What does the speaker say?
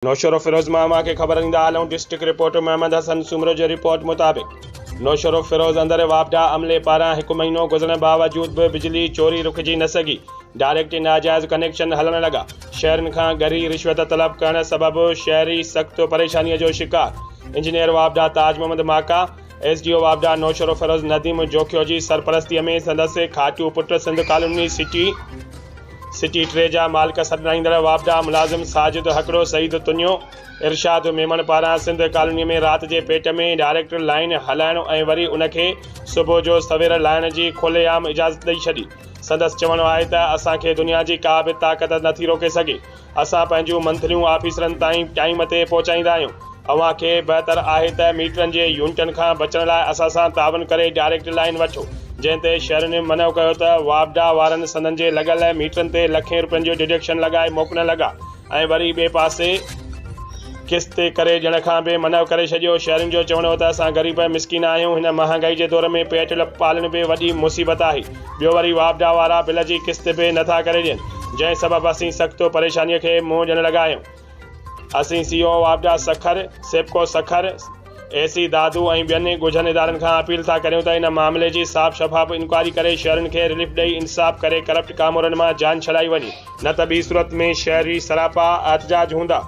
नौशर फिरोज़ मामा के ख़बर ॾींदा हलूं। डिस्ट्रिक्ट रिपोर्टर मोहम्मद हसन सुमरो जी रिपोर्ट मुताबिक़ नौशर फिरोज़ अंदर वापडा अमले पारां 1 महीनो गुज़रण बावजूद भी बिजली चोरी रुकजी न सघी। डायरेक्ट नाजायज़ कनेक्शन हलण लगा। शहरनि खां गरी रिश्वत तलब करण सबबि शहरी सख़्त परेशानीअ जो शिकार। इंजीनियर वापडा ताज मोहम्मद माका, SDO वापडा नौशर फिरोज़ नदीम जोखियो जी सरपरस्तीअ में संदसि खाटियूं पुट सिंध कॉलोनी सिटी 3 जा मालिक सॾाईंदड़ वापडा मुलाज़िम साजिद हकड़ो सईद तुनियो इरशाद मेमन पारां सिंध कॉलोनी में रात जे पेट में डायरेक्ट लाइन हलाइण ऐं वरी उनखे सुबुह जो सवेर लाइण जी खुलेआम इजाज़त ॾेई छॾी। संदसि चवणो आहे त असांखे दुनिया जी का बि ताक़त नथी रोके सघे। असां पंहिंजूं मंथलियूं ऑफिसरनि ताईं टाइम ते पहुचाईंदा आहियूं। अव्हां खे बहितर आहे त मीटरनि जे यूनिटनि खां बचण लाइ असां सां तावन करे डायरेक्ट लाइन वठो। जंहिं ते शहरनि मनो कयो त वापडा वारनि संदनि जे लॻल मीटरनि ते लखें रुपयनि जो डिडक्शन लॻाए मोकिलण लॻा ऐं वरी ॿिए पासे किस्त करे ॾियण खां बि मनो करे छॾियो। शहरनि जो चवणो त असां ग़रीब मिसकीन आहियूं। हिन महांगाई जे दौर में पेट पालण बि वॾी मुसीबत आहे। ॿियो वरी वापडा वारा बिल जी किस्त बि नथा करे ॾियनि, जंहिं सबबि असीं सख़्त परेशानीअ खे मुंहुं ॾियण लॻा आहियूं। असीं CO वापडा सखर, सेप्को सखर, AC दादू ऐं ॿियनि ॻुझनि इदारनि खां अपील था करियूं त इन मामले जी साफ़ शफ़ाफ़ इंक्वायरी करे शहरनि खे रिलीफ ॾेई इंसाफ़ करे करप्ट कामोरनि मां जान छॾाई वञे, न त ॿी सूरत में शहरी सरापा एहतजाज हूंदा।